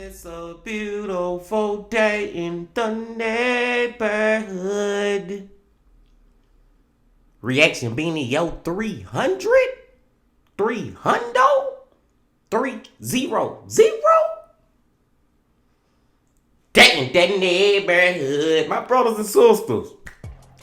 It's a beautiful day in the neighborhood. Reaction Beanie Yo 300? 300? 300? Day in the neighborhood. My brothers and sisters,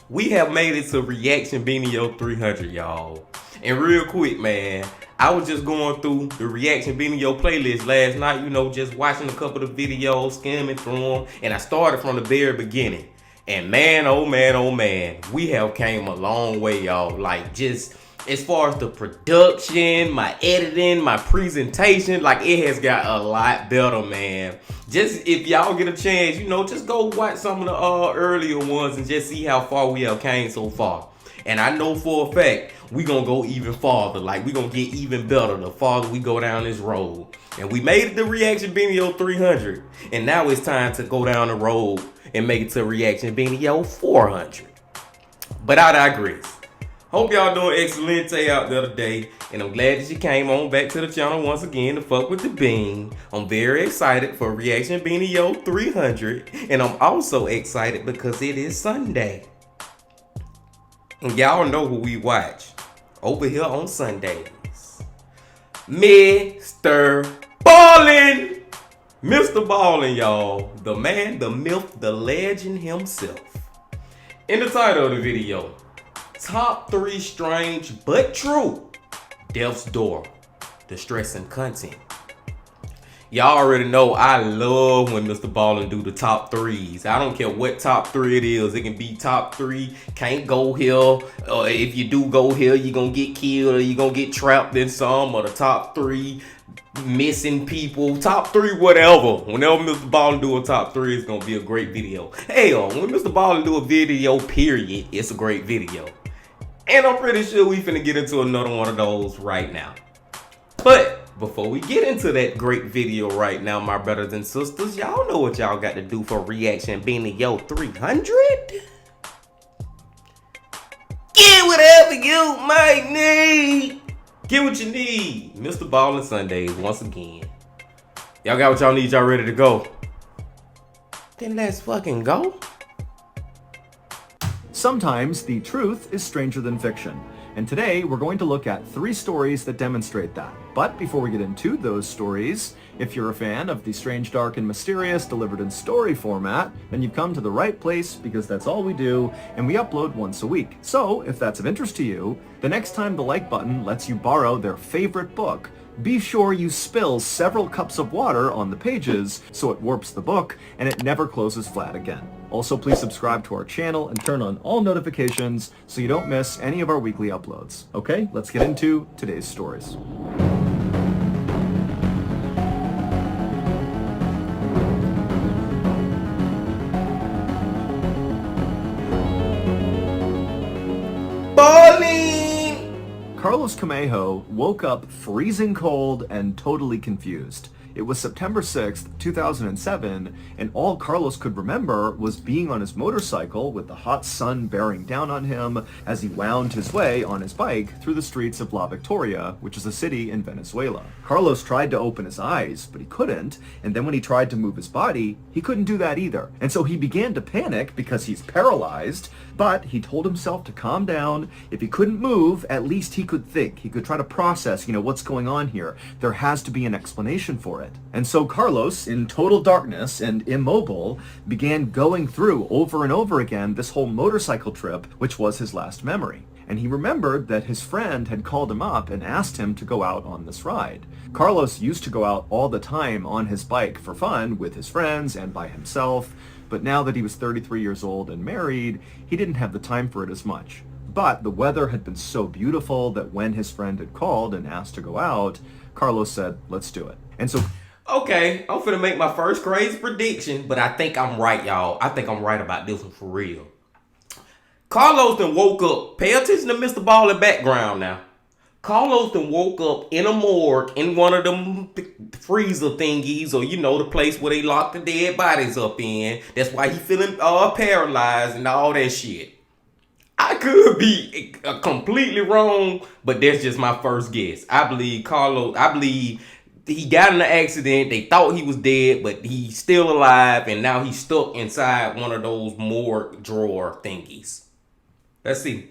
we have made it to Reaction Beanie Yo 300, y'all. And real quick, man, I was just going through the Reaction Beanie Yo playlist last night, just watching a couple of videos, skimming through them, and I started from the very beginning. And man, oh man, we have came a long way, y'all. Like, just as far as the production, my editing, my presentation, like, it has got a lot better, man. Just if y'all get a chance, just go watch some of the earlier ones and just see how far we have came so far. And I know for a fact, we gonna go even farther. Like, we gonna get even better the farther we go down this road. And we made it to Reaction Beanie Yo 300. And now it's time to go down the road and make it to Reaction Beanie Yo 400. But I digress. Hope y'all doing excellent out there today. And I'm glad that you came on back to the channel once again to fuck with the bean. I'm very excited for Reaction Beanie Yo 300. And I'm also excited because it is Sunday. And y'all know who we watch over here on Sundays. MrBallen! MrBallen, y'all. The man, the myth, the legend himself. In the title of the video, Top 3 Strange But True Death's Door Distressing Content. Y'all already know I love when MrBallen do the top 3s. I don't care what top 3 it is. It can be top 3, can't go here. Or if you do go here, you're going to get killed or you're going to get trapped in some. Or the top 3 missing people. Top 3 whatever. Whenever MrBallen do a top 3, it's going to be a great video. Hell, when MrBallen do a video, period, it's a great video. And I'm pretty sure we finna get into another one of those right now. But before we get into that great video right now, my brothers and sisters, y'all know what y'all got to do for Reaction Beanie Yo 300. Get whatever you might need. Get what you need. MrBallen Sundays once again. Y'all got what y'all need, y'all ready to go? Then let's fucking go. Sometimes the truth is stranger than fiction. And today, we're going to look at 3 stories that demonstrate that. But before we get into those stories, if you're a fan of the strange, dark, and mysterious delivered in story format, then you've come to the right place because that's all we do, and we upload once a week. So, if that's of interest to you, the next time the like button lets you borrow their favorite book, be sure you spill several cups of water on the pages so it warps the book and it never closes flat again. Also, please subscribe to our channel and turn on all notifications so you don't miss any of our weekly uploads. Okay, let's get into today's stories. Carlos Camejo woke up freezing cold and totally confused. It was September 6th, 2007, and all Carlos could remember was being on his motorcycle with the hot sun bearing down on him as he wound his way on his bike through the streets of La Victoria, which is a city in Venezuela. Carlos tried to open his eyes, but he couldn't, and then when he tried to move his body, he couldn't do that either. And so he began to panic because he's paralyzed, but he told himself to calm down. If he couldn't move, at least he could think. He could try to process, what's going on here. There has to be an explanation for it. And so Carlos, in total darkness and immobile, began going through over and over again this whole motorcycle trip, which was his last memory. And he remembered that his friend had called him up and asked him to go out on this ride. Carlos used to go out all the time on his bike for fun with his friends and by himself, but now that he was 33 years old and married, he didn't have the time for it as much. But the weather had been so beautiful that when his friend had called and asked to go out, Carlos said, let's do it. And so Okay, I'm finna make my first crazy prediction, but I think I'm right, y'all. I think I'm right about this one for real. Carlos then woke up. Pay attention to MrBallen background now. Carlos then woke up in a morgue in one of them freezer thingies, or the place where they lock the dead bodies up in. That's why he feeling paralyzed and all that shit. I could be completely wrong, but that's just my first guess. I believe Carlos. I believe he got in an accident. They thought he was dead, but he's still alive, and now he's stuck inside one of those morgue drawer thingies. Let's see.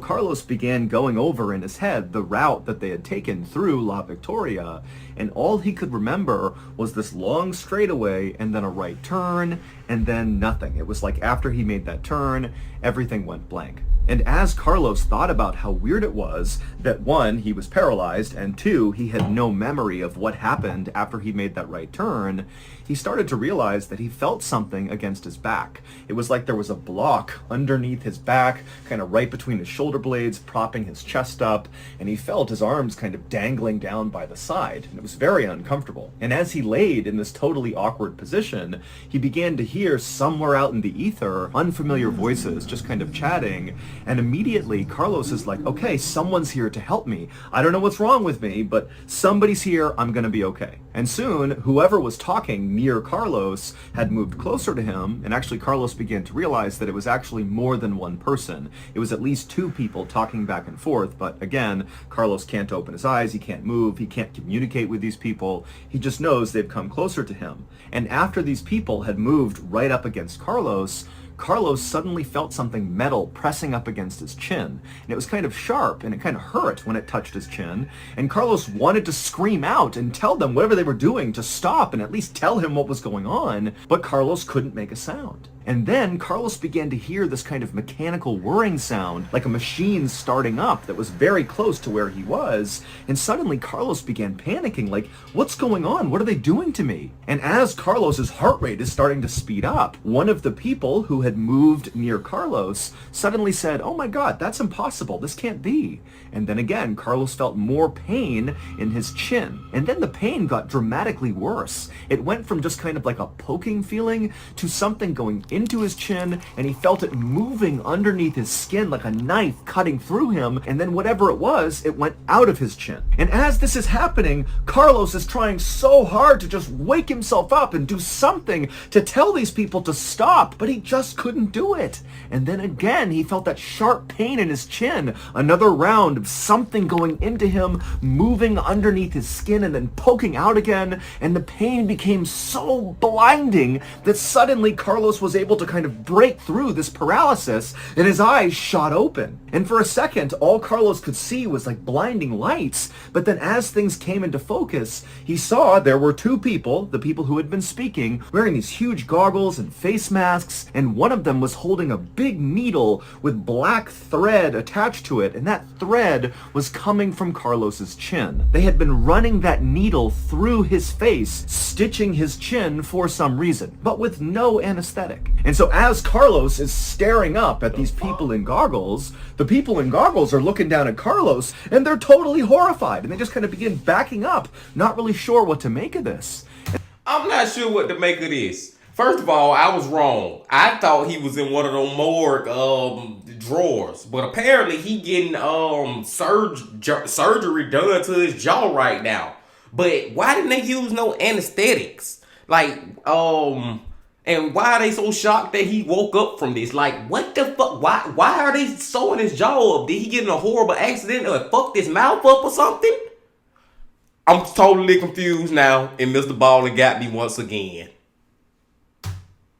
Carlos began going over in his head the route that they had taken through La Victoria, and all he could remember was this long straightaway and then a right turn and then nothing. It was like after he made that turn, everything went blank. And as Carlos thought about how weird it was that one, he was paralyzed, and two, he had no memory of what happened after he made that right turn, he started to realize that he felt something against his back. It was like there was a block underneath his back, kind of right between his shoulder blades, propping his chest up, and he felt his arms kind of dangling down by the side, and it was very uncomfortable. And as he laid in this totally awkward position, he began to hear somewhere out in the ether unfamiliar voices just kind of chatting, and immediately Carlos is like, okay, someone's here to help me. I don't know what's wrong with me, but somebody's here, I'm gonna be okay. And soon, whoever was talking near Carlos had moved closer to him, and actually Carlos began to realize that it was actually more than one person. It was at least two people talking back and forth, but again, Carlos can't open his eyes, he can't move, he can't communicate with these people, he just knows they've come closer to him. And after these people had moved right up against Carlos suddenly felt something metal pressing up against his chin. And it was kind of sharp, and it kind of hurt when it touched his chin. And Carlos wanted to scream out and tell them whatever they were doing to stop and at least tell him what was going on, but Carlos couldn't make a sound. And then Carlos began to hear this kind of mechanical whirring sound, like a machine starting up that was very close to where he was. And suddenly Carlos began panicking, like, what's going on? What are they doing to me? And as Carlos's heart rate is starting to speed up, one of the people who had moved near Carlos suddenly said, oh my God, that's impossible. This can't be. And then again, Carlos felt more pain in his chin. And then the pain got dramatically worse. It went from just kind of like a poking feeling to something going into his chin, and he felt it moving underneath his skin like a knife cutting through him, and then whatever it was, it went out of his chin. And as this is happening, Carlos is trying so hard to just wake himself up and do something to tell these people to stop, but he just couldn't do it. And then again, he felt that sharp pain in his chin, another round of something going into him, moving underneath his skin and then poking out again, and the pain became so blinding that suddenly Carlos was able to kind of break through this paralysis, and his eyes shot open. And for a second, all Carlos could see was like blinding lights, but then as things came into focus, he saw there were two people, the people who had been speaking, wearing these huge goggles and face masks, and one of them was holding a big needle with black thread attached to it, and that thread was coming from Carlos's chin. They had been running that needle through his face, stitching his chin for some reason, but with no anesthetic. And so as Carlos is staring up at these people in goggles, the people in goggles are looking down at Carlos, and they're totally horrified, and they just kind of begin backing up, not really sure what to make of this. I'm not sure what to make of this. First of all, I was wrong. I thought he was in one of those morgue drawers, but apparently he getting surgery done to his jaw right now. But why didn't they use no anesthetics? Like, and why are they so shocked that he woke up from this? Like, what the fuck? Why are they sewing his jaw up? Did he get in a horrible accident or fucked his mouth up or something? I'm totally confused now, and MrBallen got me once again.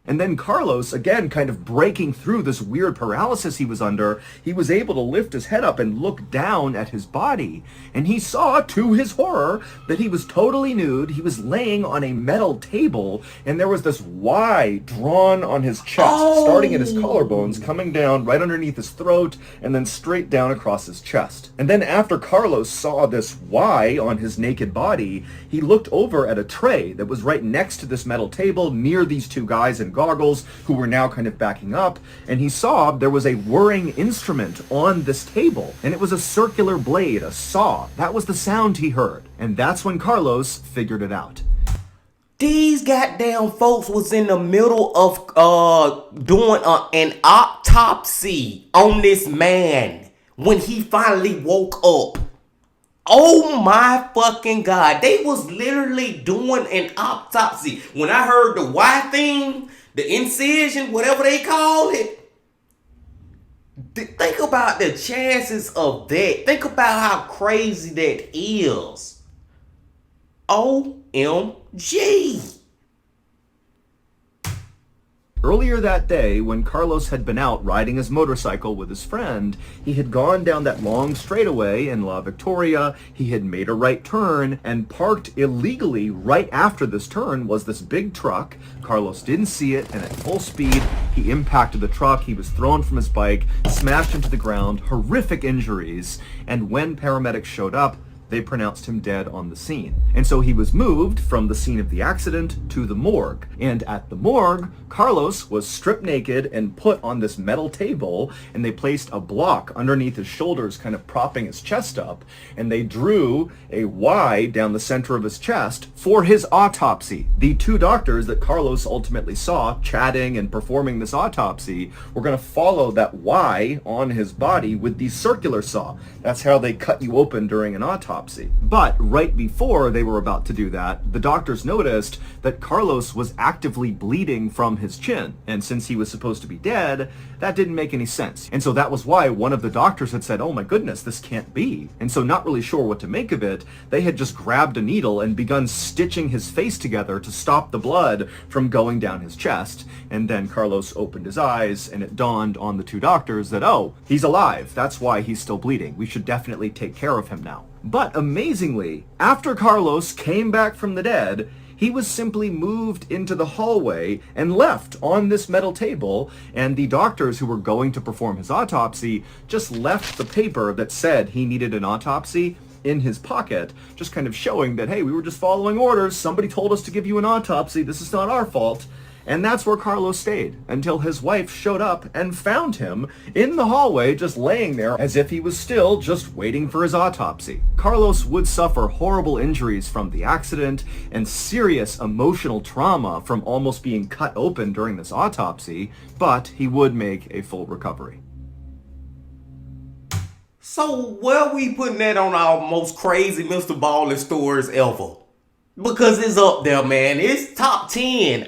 And then Carlos, again, kind of breaking through this weird paralysis he was under, he was able to lift his head up and look down at his body. And he saw, to his horror, that he was totally nude. He was laying on a metal table, and there was this Y drawn on his chest, starting at his collarbones, coming down right underneath his throat, and then straight down across his chest. And then after Carlos saw this Y on his naked body, he looked over at a tray that was right next to this metal table near these two guys in goggles who were now kind of backing up, and he saw there was a whirring instrument on this table, and it was a circular blade, a saw. That was the sound he heard, and that's when Carlos figured it out. These goddamn folks was in the middle of doing an autopsy on this man when he finally woke up. Oh my fucking God. They was literally doing an autopsy. When I heard the Y thing, the incision, whatever they call it, think about the chances of that. Think about how crazy that is. OMG. Earlier that day, when Carlos had been out riding his motorcycle with his friend, he had gone down that long straightaway in La Victoria, he had made a right turn, and parked illegally right after this turn was this big truck. Carlos didn't see it, and at full speed, he impacted the truck, he was thrown from his bike, smashed into the ground, horrific injuries, and when paramedics showed up, they pronounced him dead on the scene. And so he was moved from the scene of the accident to the morgue. And at the morgue, Carlos was stripped naked and put on this metal table, and they placed a block underneath his shoulders, kind of propping his chest up, and they drew a Y down the center of his chest for his autopsy. The two doctors that Carlos ultimately saw chatting and performing this autopsy were going to follow that Y on his body with the circular saw. That's how they cut you open during an autopsy. But right before they were about to do that, the doctors noticed that Carlos was actively bleeding from his chin. And since he was supposed to be dead, that didn't make any sense. And so that was why one of the doctors had said, oh my goodness, this can't be. And so not really sure what to make of it, they had just grabbed a needle and begun stitching his face together to stop the blood from going down his chest. And then Carlos opened his eyes, and it dawned on the two doctors that, oh, he's alive. That's why he's still bleeding. We should definitely take care of him now. But amazingly, after Carlos came back from the dead, he was simply moved into the hallway and left on this metal table, and the doctors who were going to perform his autopsy just left the paper that said he needed an autopsy in his pocket, just kind of showing that, hey, we were just following orders. Somebody told us to give you an autopsy. This is not our fault. And that's where Carlos stayed until his wife showed up and found him in the hallway just laying there as if he was still just waiting for his autopsy. Carlos would suffer horrible injuries from the accident and serious emotional trauma from almost being cut open during this autopsy, but he would make a full recovery. So where we putting that on our most crazy MrBallen stories ever? Because it's up there, man. It's top 10.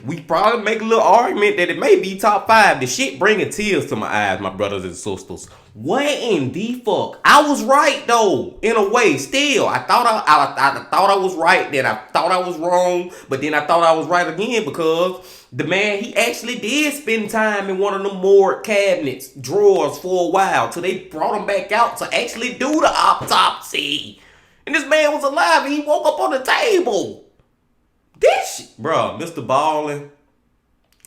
We probably make a little argument that it may be top 5. The shit bringing tears to my eyes, my brothers and sisters. What in the fuck? I was right though, in a way. Still, I thought I was right. Then I thought I was wrong, but then I thought I was right again because the man, he actually did spend time in one of the morgue cabinets, drawers for a while till they brought him back out to actually do the autopsy. And this man was alive and he woke up on the table. This shit, bro, MrBallen,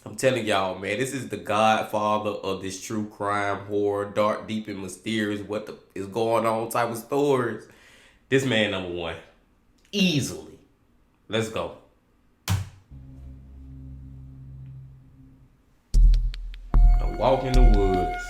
I'm telling y'all, man, this is the godfather of this true crime, horror, dark, deep, and mysterious, what is going on type of stories. This man number one. Easily. Let's go. A walk in the woods.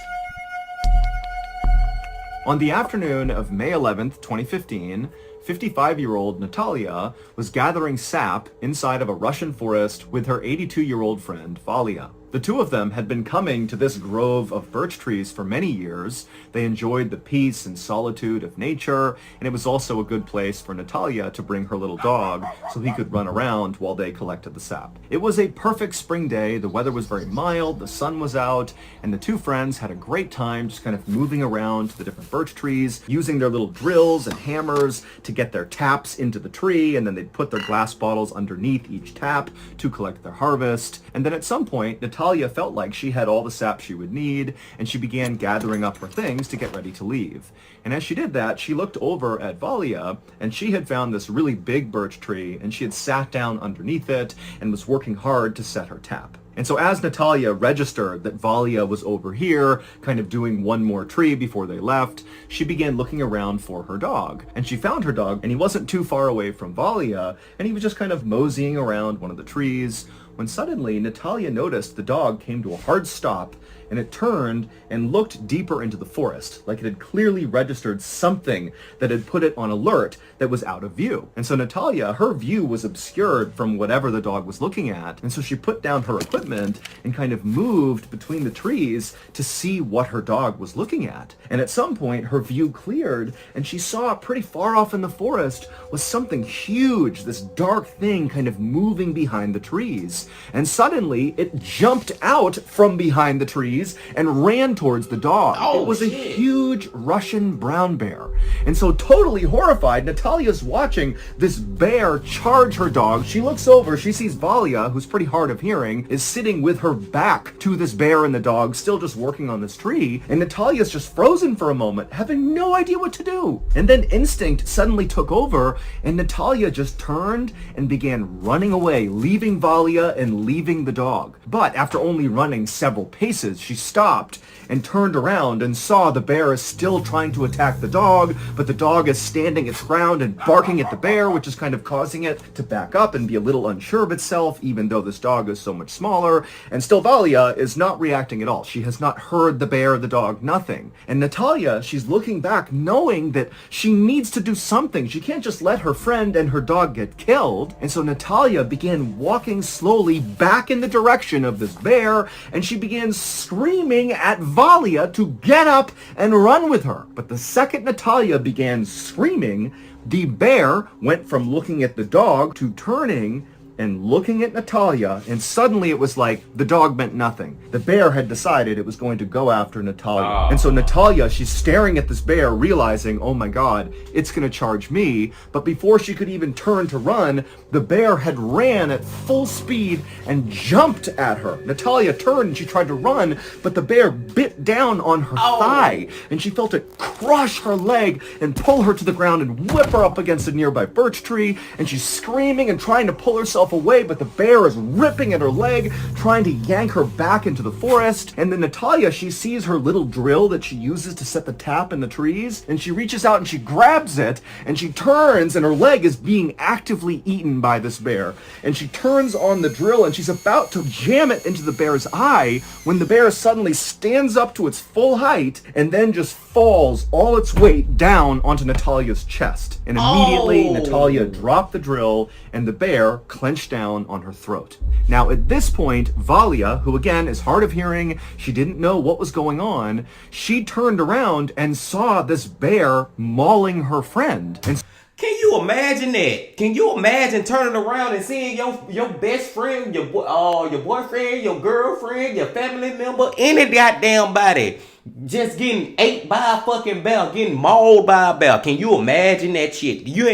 On the afternoon of May 11th, 2015, 55-year-old Natalia was gathering sap inside of a Russian forest with her 82-year-old friend, Valia. The two of them had been coming to this grove of birch trees for many years. They enjoyed the peace and solitude of nature, and it was also a good place for Natalia to bring her little dog so he could run around while they collected the sap. It was a perfect spring day. The weather was very mild, the sun was out, and the two friends had a great time just kind of moving around to the different birch trees, using their little drills and hammers to get their taps into the tree, and then they'd put their glass bottles underneath each tap to collect their harvest. And then at some point, Natalia felt like she had all the sap she would need, and she began gathering up her things to get ready to leave. And as she did that, she looked over at Valia, and she had found this really big birch tree, and she had sat down underneath it and was working hard to set her tap. And so as Natalia registered that Valia was over here, kind of doing one more tree before they left, she began looking around for her dog. And she found her dog, and he wasn't too far away from Valia, and he was just kind of moseying around one of the trees, when suddenly Natalia noticed the dog came to a hard stop, and it turned and looked deeper into the forest, like it had clearly registered something that had put it on alert that was out of view. And so Natalia, her view was obscured from whatever the dog was looking at, and so she put down her equipment and kind of moved between the trees to see what her dog was looking at. And at some point, her view cleared, and she saw pretty far off in the forest was something huge, this dark thing kind of moving behind the trees. And suddenly, it jumped out from behind the trees and ran towards the dog. Oh, it was shit. a huge Russian brown bear. And so totally horrified, Natalia's watching this bear charge her dog. She looks over, she sees Valia, who's pretty hard of hearing, is sitting with her back to this bear and the dog, still just working on this tree. And Natalia's just frozen for a moment, having no idea what to do. And then instinct suddenly took over, and Natalia just turned and began running away, leaving Valia and leaving the dog. But after only running several paces, she stopped and turned around and saw the bear is still trying to attack the dog, but the dog is standing its ground and barking at the bear, which is kind of causing it to back up and be a little unsure of itself, even though this dog is so much smaller. And still Valia is not reacting at all. She has not heard the bear, the dog, nothing. And Natalia, she's looking back knowing that she needs to do something. She can't just let her friend and her dog get killed. And so Natalia began walking slowly back in the direction of this bear, and she began screaming at Valia to get up and run with her. But the second Natalia began screaming, the bear went from looking at the dog to turning and looking at Natalia, and suddenly it was like the dog meant nothing. The bear had decided it was going to go after Natalia. And so Natalia, she's staring at this bear, realizing, oh my god, it's going to charge me. But before she could even turn to run, the bear had ran at full speed and jumped at her. Natalia turned and she tried to run, but the bear bit down on her thigh, and she felt it crush her leg and pull her to the ground and whip her up against a nearby birch tree, and she's screaming and trying to pull herself away, but the bear is ripping at her leg, trying to yank her back into the forest. And then Natalia, she sees her little drill that she uses to set the tap in the trees, and she reaches out and she grabs it, and she turns, and her leg is being actively eaten by this bear. And she turns on the drill, and she's about to jam it into the bear's eye when the bear suddenly stands up to its full height and then just falls all its weight down onto Natalia's chest. And immediately Natalia dropped the drill, and the bear clenched down on her throat. Now at this point, Valia, who again is hard of hearing, she didn't know what was going on, she turned around and saw this bear mauling her friend. And can you imagine that? Can you imagine turning around and seeing your best friend, your boyfriend, your girlfriend, your family member, any goddamn body just getting ate by a fucking bear, getting mauled by a bear? Can you imagine that shit? You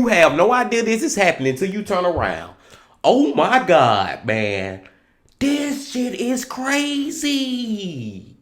have no idea this is happening until you turn around. Oh my god, man. This shit is crazy.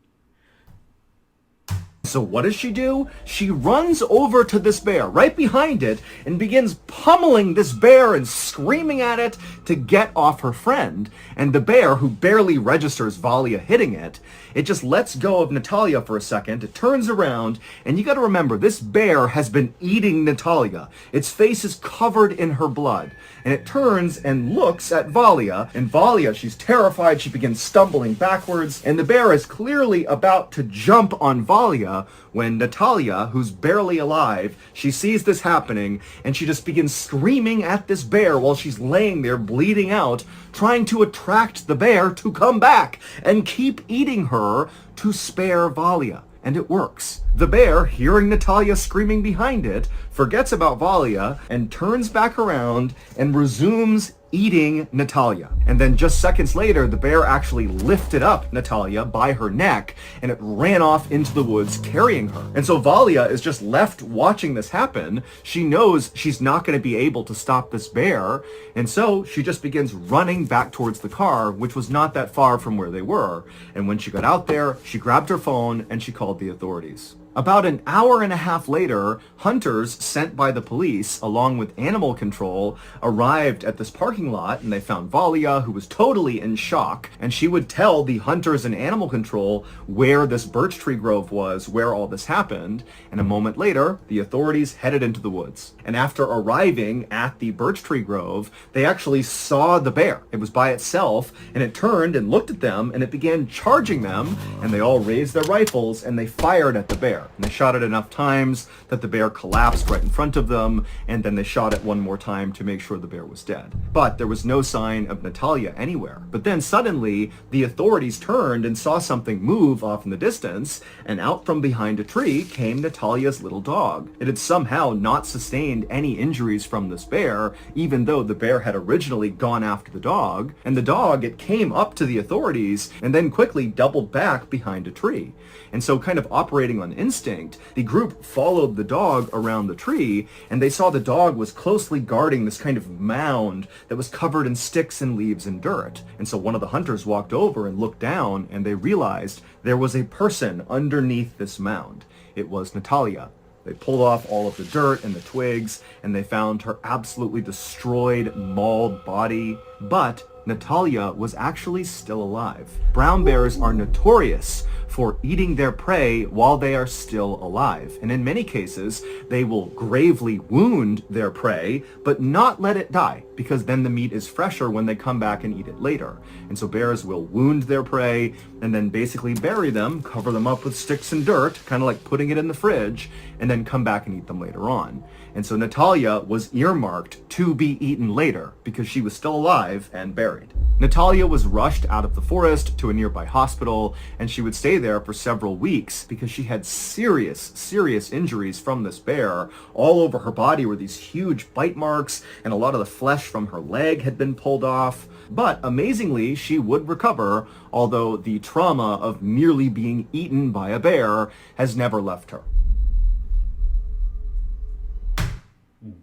so what does she do? She runs over to this bear, right behind it, and begins pummeling this bear and screaming at it to get off her friend. And the bear, who barely registers Valia hitting it, it just lets go of Natalia for a second. It turns around, and you got to remember, this bear has been eating Natalia. Its face is covered in her blood. And it turns and looks at Valia, and Valia, she's terrified. She begins stumbling backwards, and the bear is clearly about to jump on Valia when Natalia, who's barely alive, she sees this happening, and she just begins screaming at this bear while she's laying there bleeding out, trying to attract the bear to come back and keep eating her to spare Valia. And it works. The bear, hearing Natalia screaming behind it, forgets about Valia and turns back around and resumes eating Natalia. And then just seconds later, the bear actually lifted up Natalia by her neck, and it ran off into the woods carrying her. And so Valia is just left watching this happen. She knows she's not going to be able to stop this bear, and so she just begins running back towards the car, which was not that far from where they were. And when she got out there, she grabbed her phone and she called the authorities. About an hour and a half later, hunters sent by the police, along with animal control, arrived at this parking lot, and they found Valia, who was totally in shock, and she would tell the hunters and animal control where this birch tree grove was, where all this happened, and a moment later, the authorities headed into the woods. And after arriving at the birch tree grove, they actually saw the bear. It was by itself, and it turned and looked at them, and it began charging them, and they all raised their rifles, and they fired at the bear. And they shot it enough times that the bear collapsed right in front of them, and then they shot it one more time to make sure the bear was dead. But there was no sign of Natalia anywhere. But then suddenly, the authorities turned and saw something move off in the distance, and out from behind a tree came Natalia's little dog. It had somehow not sustained any injuries from this bear, even though the bear had originally gone after the dog. And the dog, it came up to the authorities and then quickly doubled back behind a tree. And so, kind of operating on instinct, the group followed the dog around the tree, and they saw the dog was closely guarding this kind of mound that was covered in sticks and leaves and dirt. And so one of the hunters walked over and looked down, and they realized there was a person underneath this mound. It was Natalia. They pulled off all of the dirt and the twigs, and they found her absolutely destroyed, mauled body. But Natalia was actually still alive. Brown bears are notorious for eating their prey while they are still alive. And in many cases, they will gravely wound their prey, but not let it die, because then the meat is fresher when they come back and eat it later. And so bears will wound their prey and then basically bury them, cover them up with sticks and dirt, kind of like putting it in the fridge, and then come back and eat them later on. And so Natalia was earmarked to be eaten later because she was still alive and buried. Natalia was rushed out of the forest to a nearby hospital, and she would stay there for several weeks because she had serious injuries from this bear. All over her body were these huge bite marks, and a lot of the flesh from her leg had been pulled off. But amazingly, she would recover, although the trauma of nearly being eaten by a bear has never left her.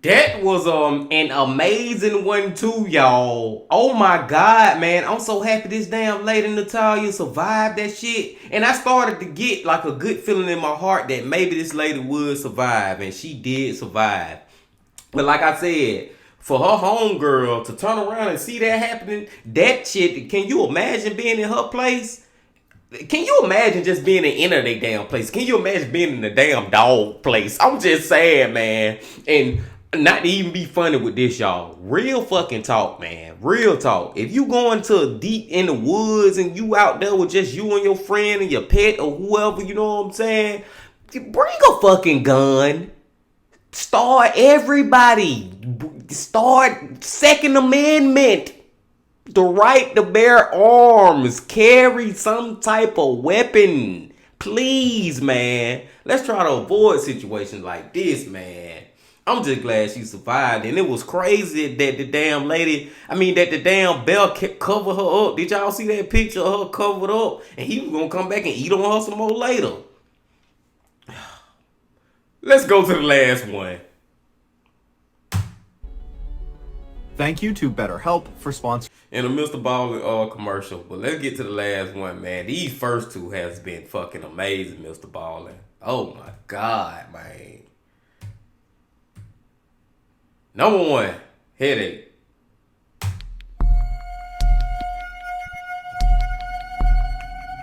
That was an amazing one too, y'all. Oh my God, man. I'm so happy this damn lady Natalia survived that shit. And I started to get like a good feeling in my heart that maybe this lady would survive. And she did survive. But like I said, for her homegirl to turn around and see that happening, that shit, can you imagine being in her place? Can you imagine just being in that damn place? Can you imagine being in the damn dog place? I'm just saying, man. And not to even be funny with this, y'all. Real fucking talk, man. Real talk. If you going to deep in the woods and you out there with just you and your friend and your pet or whoever, you know what I'm saying? Bring a fucking gun. Start everybody. Start Second Amendment. The right to bear arms. Carry some type of weapon. Please, man. Let's try to avoid situations like this, man. I'm just glad she survived. And it was crazy that the damn bear covered her up. Did y'all see that picture of her covered up? And he was going to come back and eat on her some more later. Let's go to the last one. Thank you to BetterHelp for sponsoring. And a MrBallen commercial. But let's get to the last one, man. These first two has been fucking amazing, MrBallen. Oh my God, man. Number one, headache.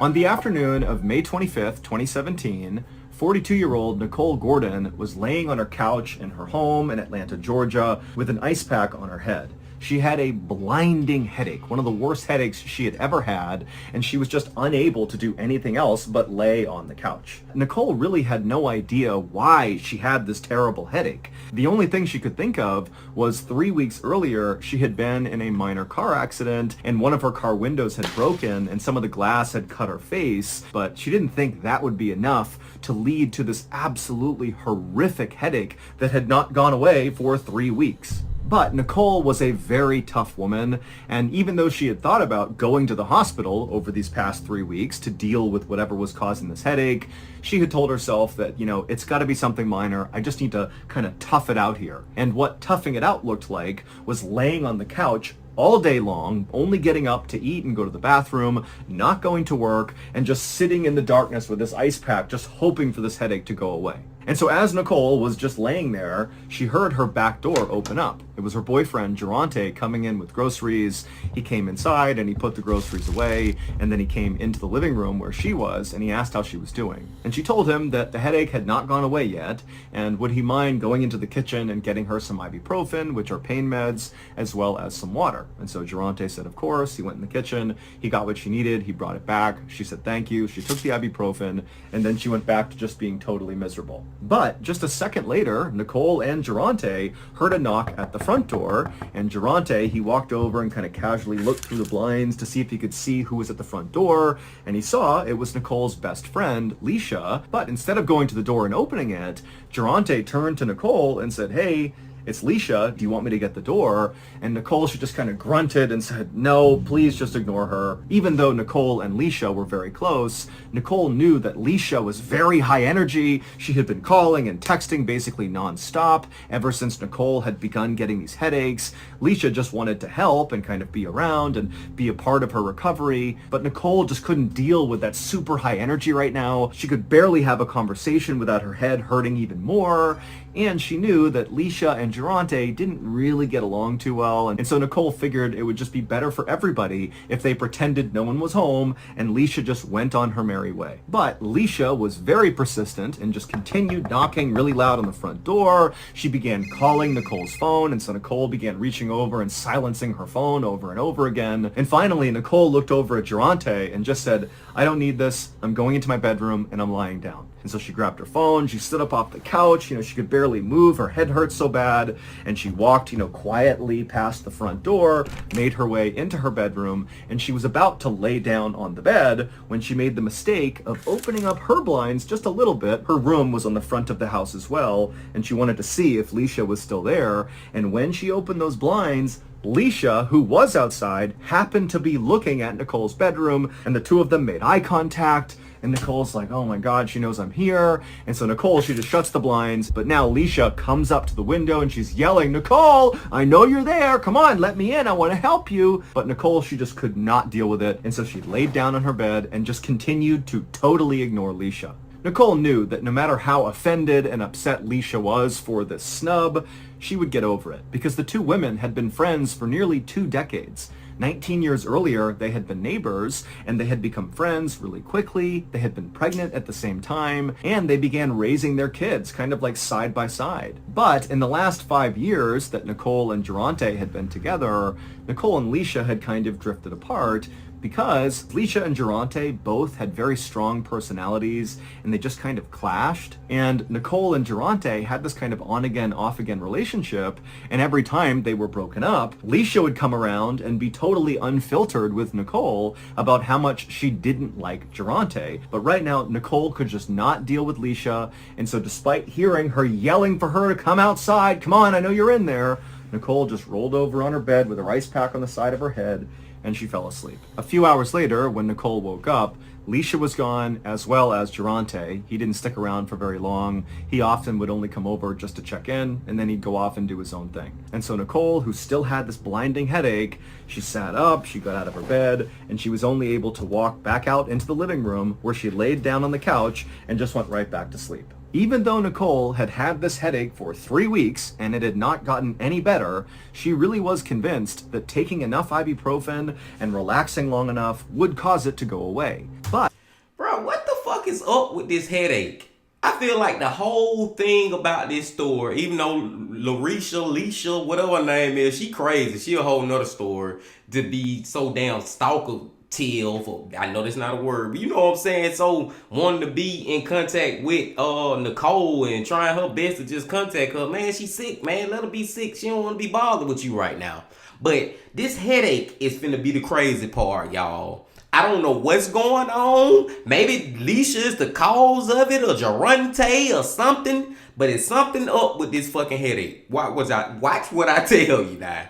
On the afternoon of May 25th, 2017, 42-year-old Nicole Gordon was laying on her couch in her home in Atlanta, Georgia, with an ice pack on her head. She had a blinding headache, one of the worst headaches she had ever had, and she was just unable to do anything else but lay on the couch. Nicole really had no idea why she had this terrible headache. The only thing she could think of was 3 weeks earlier, she had been in a minor car accident, and one of her car windows had broken, and some of the glass had cut her face, but she didn't think that would be enough to lead to this absolutely horrific headache that had not gone away for 3 weeks. But Nicole was a very tough woman, and even though she had thought about going to the hospital over these past 3 weeks to deal with whatever was causing this headache, she had told herself that, it's got to be something minor. I just need to kind of tough it out here. And what toughing it out looked like was laying on the couch all day long, only getting up to eat and go to the bathroom, not going to work, and just sitting in the darkness with this ice pack, just hoping for this headache to go away. And so as Nicole was just laying there, she heard her back door open up. It was her boyfriend, Durante, coming in with groceries. He came inside and he put the groceries away, and then he came into the living room where she was, and he asked how she was doing. And she told him that the headache had not gone away yet, and would he mind going into the kitchen and getting her some ibuprofen, which are pain meds, as well as some water. And so Durante said, of course. He went in the kitchen, he got what she needed, he brought it back. She said thank you, she took the ibuprofen, and then she went back to just being totally miserable. But just a second later, Nicole and Durante heard a knock at the front door, and Durante, he walked over and kind of casually looked through the blinds to see if he could see who was at the front door, and he saw it was Nicole's best friend, Leisha. But instead of going to the door and opening it, Durante turned to Nicole and said, hey, it's Leisha, do you want me to get the door? And Nicole, she just kind of grunted and said, no, please just ignore her. Even though Nicole and Leisha were very close, Nicole knew that Leisha was very high energy. She had been calling and texting basically nonstop ever since Nicole had begun getting these headaches. Leisha just wanted to help and kind of be around and be a part of her recovery. But Nicole just couldn't deal with that super high energy right now. She could barely have a conversation without her head hurting even more. And she knew that Leisha and Durante didn't really get along too well, and so Nicole figured it would just be better for everybody if they pretended no one was home and Leisha just went on her merry way. But Leisha was very persistent and just continued knocking really loud on the front door. She began calling Nicole's phone, and so Nicole began reaching over and silencing her phone over and over again. And finally, Nicole looked over at Durante and just said, I don't need this. I'm going into my bedroom and I'm lying down. And so she grabbed her phone, she stood up off the couch, she could barely move, her head hurt so bad, and she walked, quietly past the front door, made her way into her bedroom, and she was about to lay down on the bed when she made the mistake of opening up her blinds just a little bit. Her room was on the front of the house as well, and she wanted to see if Leisha was still there, and when she opened those blinds, Leisha, who was outside, happened to be looking at Nicole's bedroom, and the two of them made eye contact. And Nicole's like, oh my God, she knows I'm here. And so Nicole, she just shuts the blinds. But now Leisha comes up to the window and she's yelling, Nicole, I know you're there. Come on, let me in. I want to help you. But Nicole, she just could not deal with it. And so she laid down on her bed and just continued to totally ignore Leisha. Nicole knew that no matter how offended and upset Leisha was for this snub, she would get over it because the two women had been friends for nearly 2 decades. 19 years earlier, they had been neighbors, and they had become friends really quickly. They had been pregnant at the same time, and they began raising their kids kind of like side by side. But in the last 5 years that Nicole and Durante had been together, Nicole and Leisha had kind of drifted apart because Leisha and Durante both had very strong personalities and they just kind of clashed. And Nicole and Durante had this kind of on-again, off-again relationship, and every time they were broken up, Leisha would come around and be totally unfiltered with Nicole about how much she didn't like Durante. But right now, Nicole could just not deal with Leisha, and so despite hearing her yelling for her to come outside, come on, I know you're in there, Nicole just rolled over on her bed with her ice pack on the side of her head, and she fell asleep. A few hours later, when Nicole woke up, Leisha was gone, as well as Durante. He didn't stick around for very long. He often would only come over just to check in, and then he'd go off and do his own thing. And so Nicole, who still had this blinding headache, she sat up, she got out of her bed, and she was only able to walk back out into the living room, where she laid down on the couch and just went right back to sleep. Even though Nicole had had this headache for 3 weeks and it had not gotten any better, she really was convinced that taking enough ibuprofen and relaxing long enough would cause it to go away. But, bro, what the fuck is up with this headache? I feel like the whole thing about this story, even though Leisha, whatever her name is, she crazy. She a whole nother story to be so damn stalker. I know that's not a word, but you know what I'm saying? So wanting to be in contact with Nicole and trying her best to just contact her. Man, she's sick, man. Let her be sick. She don't want to be bothered with you right now. But this headache is finna be the crazy part, y'all. I don't know what's going on. Maybe Leisha is the cause of it, or Durante or something. But it's something up with this fucking headache. Watch what I tell you now.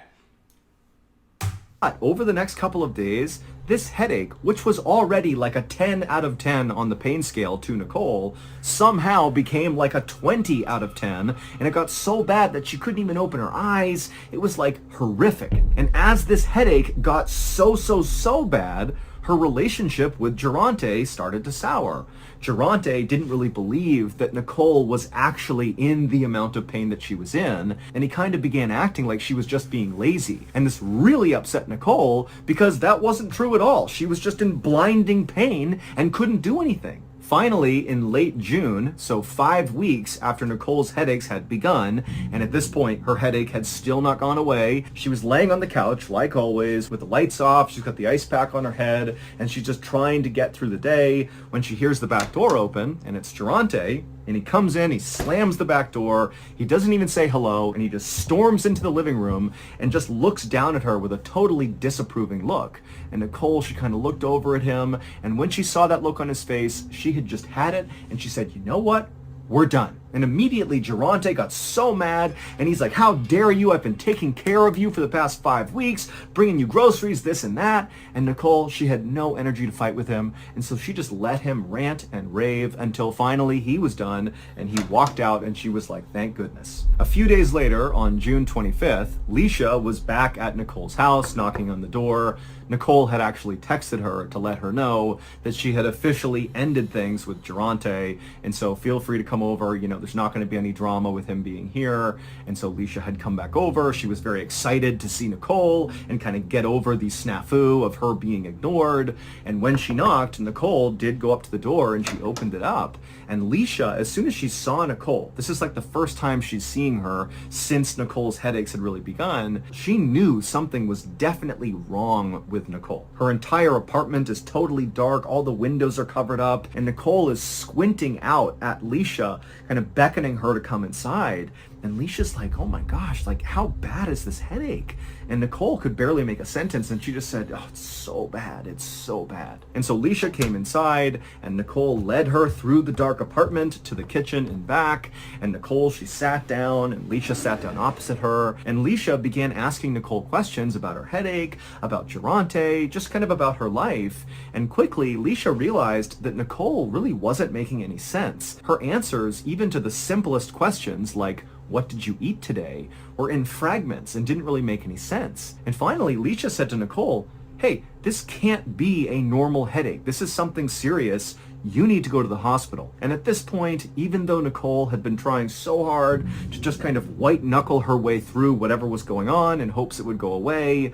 over the next couple of days, this headache, which was already like a 10 out of 10 on the pain scale to Nicole, somehow became like a 20 out of 10, and it got so bad that she couldn't even open her eyes. It was like horrific. And as this headache got so bad, her relationship with Geronte started to sour. Geronte didn't really believe that Nicole was actually in the amount of pain that she was in, and he kind of began acting like she was just being lazy. And this really upset Nicole because that wasn't true at all. She was just in blinding pain and couldn't do anything. Finally, in late June, so 5 weeks after Nicole's headaches had begun, and at this point her headache had still not gone away, she was laying on the couch, like always, with the lights off. She's got the ice pack on her head, and she's just trying to get through the day when she hears the back door open, and it's Geronte. And he comes in, he slams the back door, he doesn't even say hello, and he just storms into the living room and just looks down at her with a totally disapproving look. And Nicole, she kind of looked over at him, and when she saw that look on his face, she had just had it, and she said, "You know what? We're done." And immediately Geronte got so mad, and he's like, "How dare you? I've been taking care of you for the past 5 weeks, bringing you groceries, this and that." And Nicole, she had no energy to fight with him, and so she just let him rant and rave until finally he was done, and he walked out, and she was like, thank goodness. A few days later, on June 25th, Leisha was back at Nicole's house, knocking on the door. Nicole had actually texted her to let her know that she had officially ended things with Geronte, and so feel free to come over. There's not going to be any drama with him being here. And so Leisha had come back over. She was very excited to see Nicole and kind of get over the snafu of her being ignored. And when she knocked, Nicole did go up to the door and she opened it up. And Leisha, as soon as she saw Nicole, this is like the first time she's seeing her since Nicole's headaches had really begun, she knew something was definitely wrong with Nicole. Her entire apartment is totally dark, all the windows are covered up, and Nicole is squinting out at Leisha, kind of beckoning her to come inside. And Leisha's like, "Oh my gosh, like how bad is this headache?" And Nicole could barely make a sentence, and she just said, "Oh, it's so bad, it's so bad." And so Leisha came inside, and Nicole led her through the dark apartment to the kitchen and back. And Nicole, she sat down, and Leisha sat down opposite her. And Leisha began asking Nicole questions about her headache, about Geronte, just kind of about her life. And quickly, Leisha realized that Nicole really wasn't making any sense. Her answers, even to the simplest questions like, "What did you eat today?" were in fragments and didn't really make any sense. And finally, Leisha said to Nicole, "Hey, this can't be a normal headache. This is something serious. You need to go to the hospital." And at this point, even though Nicole had been trying so hard to just kind of white knuckle her way through whatever was going on in hopes it would go away,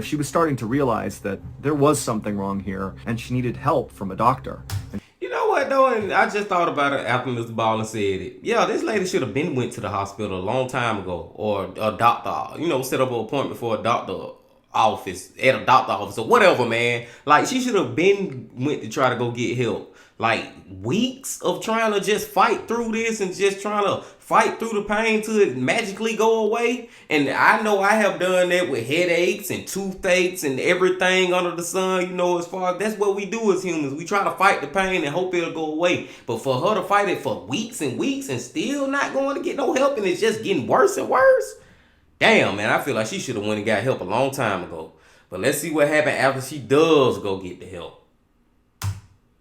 she was starting to realize that there was something wrong here and she needed help from a doctor. You know what though, and I just thought about it after MrBallen said it. Yeah, this lady should have been went to the hospital a long time ago, or a doctor, set up an appointment for a doctor office, at a doctor office or whatever, man. Like she should have been went to try to go get help. Like weeks of trying to just fight through this and just trying to fight through the pain till it magically go away. And I know I have done that with headaches and toothaches and everything under the sun, as far as that's what we do as humans. We try to fight the pain and hope it'll go away. But for her to fight it for weeks and weeks and still not going to get no help and it's just getting worse and worse. Damn, man, I feel like she should have went and got help a long time ago. But let's see what happens after she does go get the help.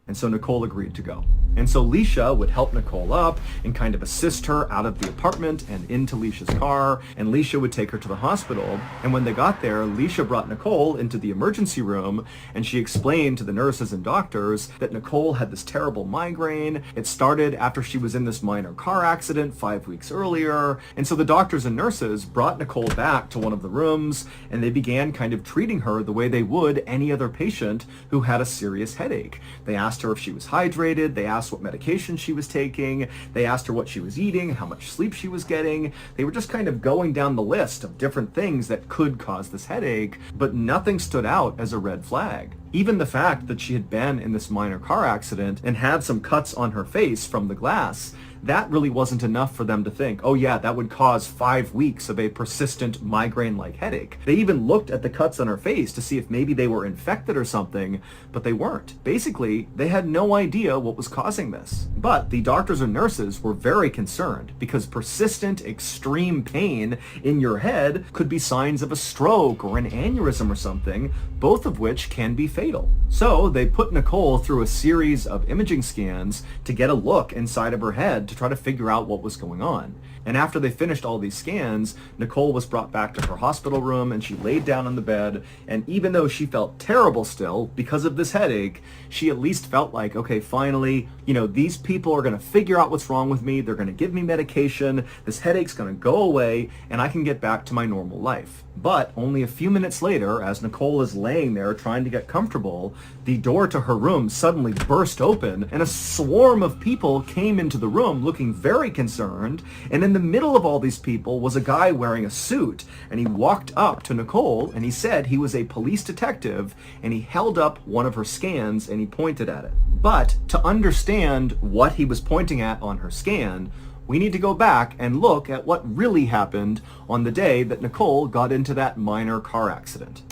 And so Nicole agreed to go. And so Leisha would help Nicole up and kind of assist her out of the apartment and into Leisha's car. And Leisha would take her to the hospital. And when they got there, Leisha brought Nicole into the emergency room and she explained to the nurses and doctors that Nicole had this terrible migraine. It started after she was in this minor car accident 5 weeks earlier. And so the doctors and nurses brought Nicole back to one of the rooms and they began kind of treating her the way they would any other patient who had a serious headache. They asked her if she was hydrated. They asked what medication she was taking. They asked her what she was eating, how much sleep she was getting. They were just kind of going down the list of different things that could cause this headache, but nothing stood out as a red flag. Even the fact that she had been in this minor car accident and had some cuts on her face from the glass, that really wasn't enough for them to think, oh yeah, that would cause 5 weeks of a persistent migraine-like headache. They even looked at the cuts on her face to see if maybe they were infected or something, but they weren't. Basically, they had no idea what was causing this. But the doctors and nurses were very concerned because persistent, extreme pain in your head could be signs of a stroke or an aneurysm or something, both of which can be fatal. So they put Nicole through a series of imaging scans to get a look inside of her head to try to figure out what was going on. And after they finished all these scans, Nicole was brought back to her hospital room and she laid down on the bed. And even though she felt terrible still because of this headache, she at least felt like, okay, finally, these people are going to figure out what's wrong with me. They're going to give me medication. This headache's going to go away and I can get back to my normal life. But only a few minutes later, as Nicole is laying there trying to get comfortable, the door to her room suddenly burst open and a swarm of people came into the room looking very concerned. And in the middle of all these people was a guy wearing a suit, and he walked up to Nicole and he said he was a police detective, and he held up one of her scans and he pointed at it. But to understand what he was pointing at on her scan, we need to go back and look at what really happened on the day that Nicole got into that minor car accident.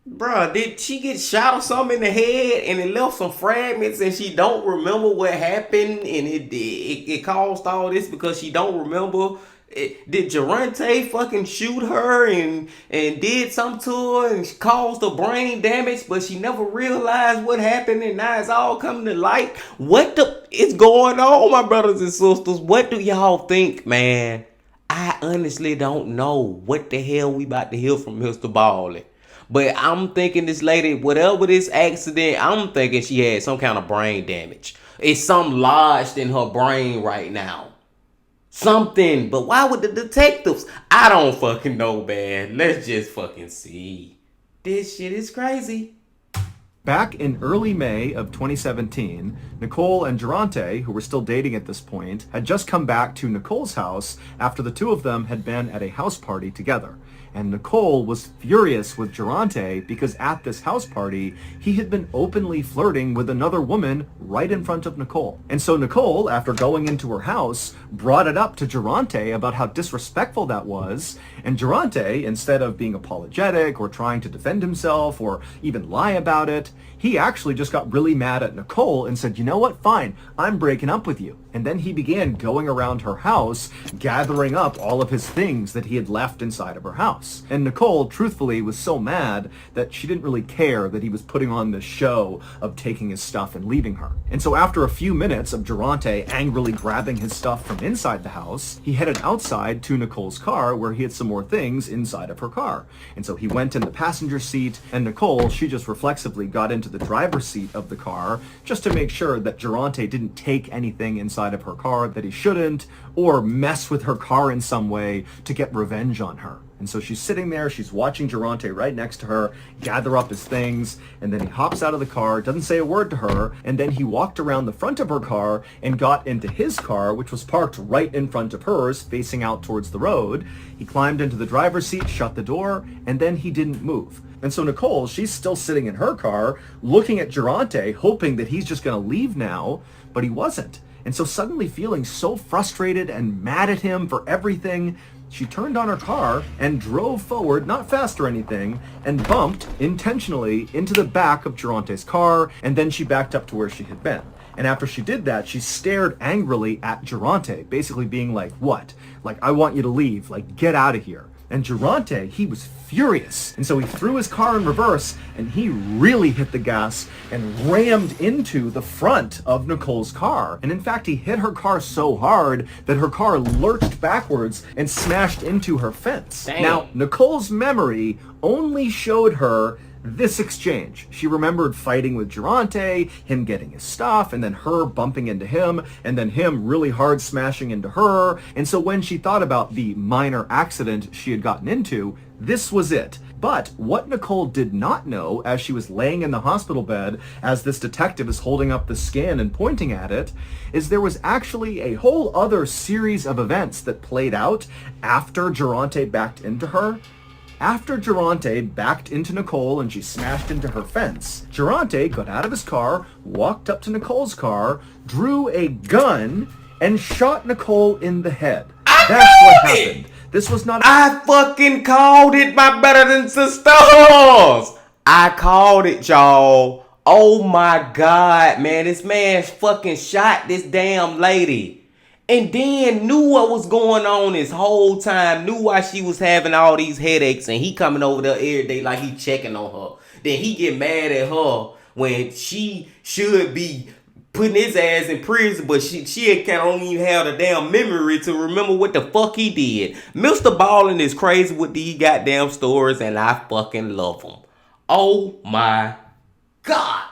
Bruh, did she get shot or something in the head and it left some fragments and she don't remember what happened and it caused all this because she don't remember? Did Durante fucking shoot her and did something to her and caused her brain damage, but she never realized what happened and now it's all coming to light? What the is going on, my brothers and sisters? What do y'all think, man? I honestly don't know what the hell we about to hear from MrBallen. But I'm thinking this lady, whatever this accident, I'm thinking she had some kind of brain damage. It's something lodged in her brain right now. Something. But why would the detectives? I don't fucking know, man. Let's just fucking see. This shit is crazy. Back in early May of 2017, Nicole and Durante, who were still dating at this point, had just come back to Nicole's house after the two of them had been at a house party together. And Nicole was furious with Durante because at this house party, he had been openly flirting with another woman right in front of Nicole. And so Nicole, after going into her house, brought it up to Durante about how disrespectful that was. And Durante, instead of being apologetic or trying to defend himself or even lie about it, he actually just got really mad at Nicole and said, you know what, fine, I'm breaking up with you. And then he began going around her house, gathering up all of his things that he had left inside of her house. And Nicole, truthfully, was so mad that she didn't really care that he was putting on this show of taking his stuff and leaving her. And so after a few minutes of Durante angrily grabbing his stuff from inside the house, he headed outside to Nicole's car where he had some more things inside of her car. And so he went in the passenger seat, and Nicole, she just reflexively got into the driver's seat of the car just to make sure that Durante didn't take anything inside of her car that he shouldn't, or mess with her car in some way to get revenge on her. And so she's sitting there, she's watching Durante right next to her gather up his things, and then he hops out of the car, doesn't say a word to her, and then he walked around the front of her car and got into his car, which was parked right in front of hers, facing out towards the road. He climbed into the driver's seat, shut the door, and then he didn't move. And so Nicole, she's still sitting in her car, looking at Durante, hoping that he's just going to leave now, but he wasn't. And so suddenly feeling so frustrated and mad at him for everything, she turned on her car and drove forward, not fast or anything, and bumped intentionally into the back of Durante's car, and then she backed up to where she had been. And after she did that, she stared angrily at Durante, basically being like, what? Like, I want you to leave. Like, get out of here. And Durante, he was furious. And so he threw his car in reverse and he really hit the gas and rammed into the front of Nicole's car. And in fact, he hit her car so hard that her car lurched backwards and smashed into her fence. Damn. Now, Nicole's memory only showed her this exchange. She remembered fighting with Durante, him getting his stuff, and then her bumping into him, and then him really hard smashing into her. And so when she thought about the minor accident she had gotten into, this was it. But what Nicole did not know as she was laying in the hospital bed, as this detective is holding up the scan and pointing at it, is there was actually a whole other series of events that played out after Durante backed into her. After Durante backed into Nicole and she smashed into her fence, Durante got out of his car, walked up to Nicole's car, drew a gun, and shot Nicole in the head. That's what happened. This was not... I fucking called it, my brothers and sisters. I called it, y'all. Oh my God, man. This man fucking shot this damn lady. And then knew what was going on this whole time. Knew why she was having all these headaches. And he coming over there every day like he checking on her. then he get mad at her when she should be putting his ass in prison, but she don't even have the damn memory to remember what the fuck he did. MrBallen is crazy with these goddamn stories, and I fucking love them. Oh my God.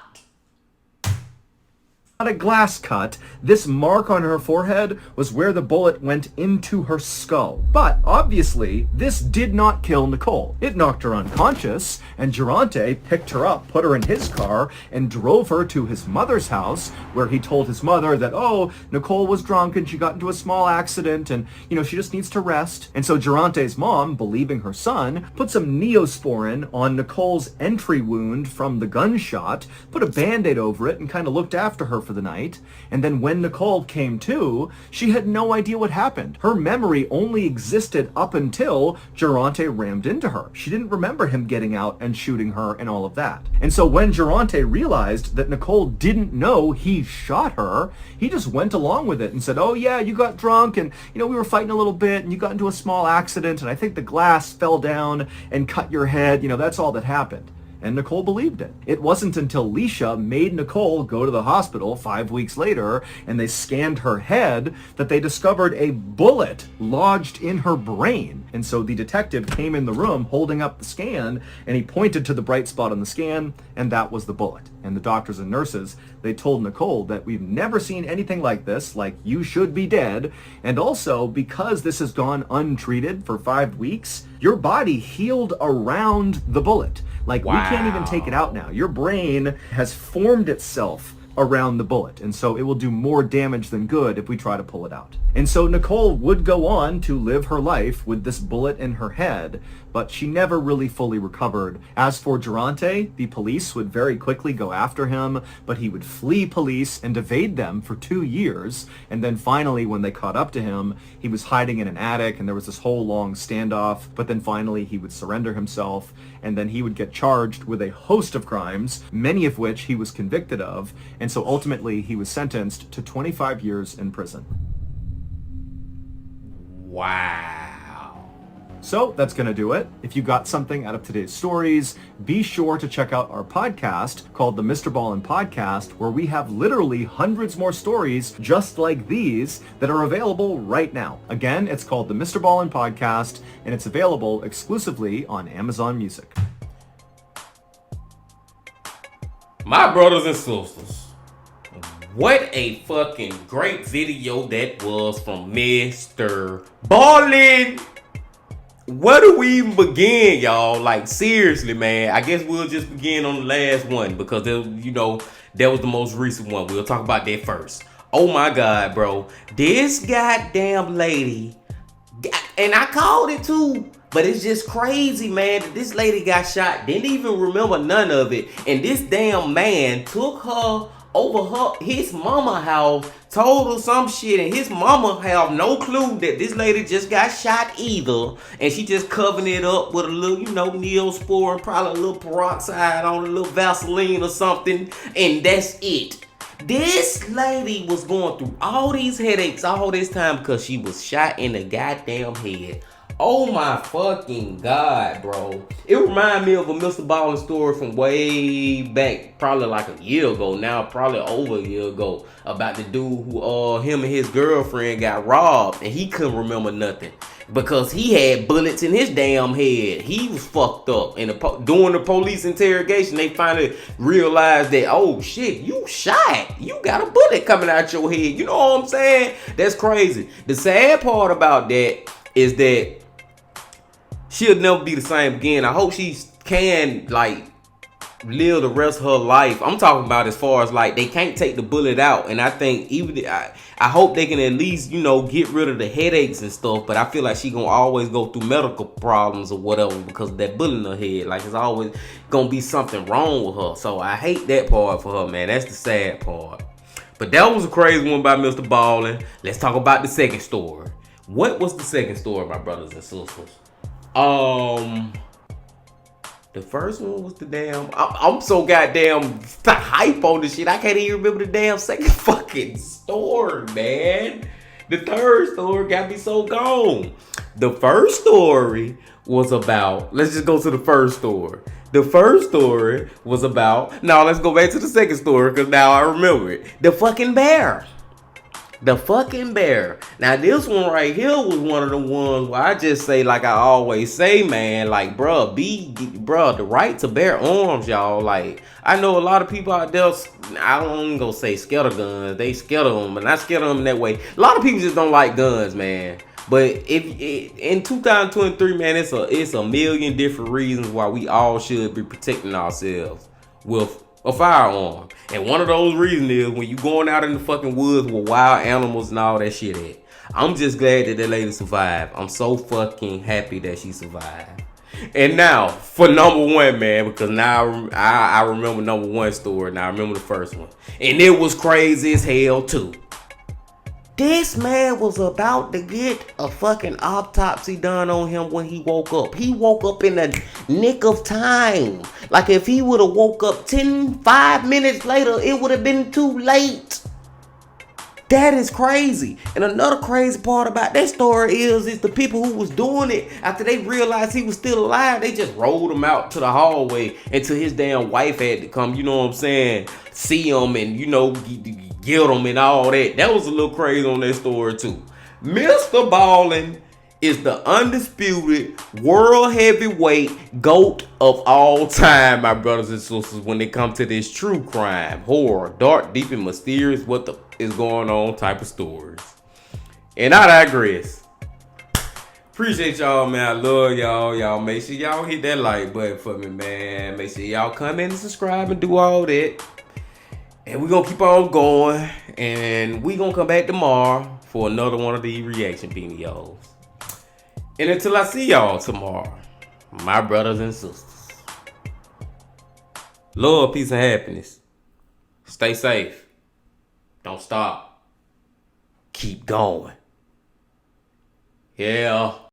Not a glass cut. This mark on her forehead was where the bullet went into her skull. But obviously, this did not kill Nicole. It knocked her unconscious, and Durante picked her up, put her in his car, and drove her to his mother's house, where he told his mother that, oh, Nicole was drunk and she got into a small accident and, she just needs to rest. And so Durante's mom, believing her son, put some Neosporin on Nicole's entry wound from the gunshot, put a Band-Aid over it, and kind of looked after her for the night. And then when Nicole came to, she had no idea what happened. Her memory only existed up until Durante rammed into her. She didn't remember him getting out and shooting her and all of that. And so when Durante realized that Nicole didn't know he shot her, he just went along with it and said, oh yeah, you got drunk and we were fighting a little bit and you got into a small accident and I think the glass fell down and cut your head. That's all that happened. And Nicole believed it. It wasn't until Leisha made Nicole go to the hospital 5 weeks later and they scanned her head that they discovered a bullet lodged in her brain. And so the detective came in the room holding up the scan and he pointed to the bright spot on the scan and that was the bullet. And the doctors and nurses, they told Nicole that we've never seen anything like this, like you should be dead. And also because this has gone untreated for 5 weeks, your body healed around the bullet. Like, wow. We can't even take it out now. Your brain has formed itself around the bullet, and so it will do more damage than good if we try to pull it out. And so Nicole would go on to live her life with this bullet in her head, but she never really fully recovered. As for Durante, the police would very quickly go after him, but he would flee police and evade them for 2 years, and then finally when they caught up to him, he was hiding in an attic and there was this whole long standoff, but then finally he would surrender himself, and then he would get charged with a host of crimes, many of which he was convicted of, and so ultimately he was sentenced to 25 years in prison. Wow. So that's going to do it. If you got something out of today's stories, be sure to check out our podcast called the MrBallen Podcast, where we have literally hundreds more stories just like these that are available right now. Again, it's called the MrBallen Podcast, and it's available exclusively on Amazon Music. My brothers and sisters, what a fucking great video that was from MrBallen. Where do we even begin, y'all? Like, seriously, man. I guess we'll just begin on the last one because, that was the most recent one. We'll talk about that first. Oh, my God, bro. This goddamn lady, and I called it, too. But it's just crazy, man, that this lady got shot, didn't even remember none of it. And this damn man took her over his mama house, told her some shit, and his mama have no clue that this lady just got shot either. And she just covering it up with a little, Neosporin, probably a little peroxide on a little Vaseline or something. And that's it. This lady was going through all these headaches all this time because she was shot in the goddamn head. Oh my fucking God, bro. It reminded me of a MrBallen story from way back, probably like a year ago now, probably over a year ago, about the dude who, him and his girlfriend got robbed and he couldn't remember nothing because he had bullets in his damn head. He was fucked up. And during the police interrogation, they finally realized that, oh shit, you shot. You got a bullet coming out your head. You know what I'm saying? That's crazy. The sad part about that is that she'll never be the same again. I hope she can, live the rest of her life. I'm talking about as far as, they can't take the bullet out. And I think I hope they can at least, get rid of the headaches and stuff. But I feel like she gonna always go through medical problems or whatever because of that bullet in her head. Like, it's always gonna be something wrong with her. So I hate that part for her, man. That's the sad part. But that was a crazy one by MrBallen. Let's talk about the second story. What was the second story, my brothers and sisters? The first one was the damn. I'm so goddamn hype on this shit. I can't even remember the damn second fucking story, man. The third story got me so gone. The first story was about. Let's just go to the first story. The first story was about. Now let's go back to the second story because now I remember it. The fucking bear. The fucking bear. Now this one right here was one of the ones where I just say, like I always say, man, like, bruh, the right to bear arms, y'all. Like, I know a lot of people out there, I don't go say scared of guns. They scared of them, but not scared of them that way. A lot of people just don't like guns, man. But in 2023, man, it's a million different reasons why we all should be protecting ourselves with a firearm. And one of those reasons is when you going out in the fucking woods with wild animals and all that shit at. I'm just glad that lady survived. I'm so fucking happy that she survived. And now for number one, man, because now I remember number one story. Now I remember the first one. And it was crazy as hell too. This man was about to get a fucking autopsy done on him when he woke up. He woke up in the nick of time. Like if he would have woke up 5 minutes later, it would have been too late. That is crazy. And another crazy part about that story is the people who was doing it, after they realized he was still alive, they just rolled him out to the hallway until his damn wife had to come, you know what I'm saying, see him and, you know, get him and all that. That was a little crazy on that story too. MrBallen is the undisputed world heavyweight GOAT of all time, my brothers and sisters, when it comes to this true crime, horror, dark, deep, and mysterious, what the is going on type of stories. And I digress. Appreciate y'all, man. I love y'all. Y'all make sure y'all hit that like button for me, man. Make sure y'all come in and subscribe and do all that. And we're going to keep on going. And we're going to come back tomorrow for another one of these reaction videos. And until I see y'all tomorrow, my brothers and sisters, love, peace, and happiness. Stay safe. Don't stop. Keep going. Yeah.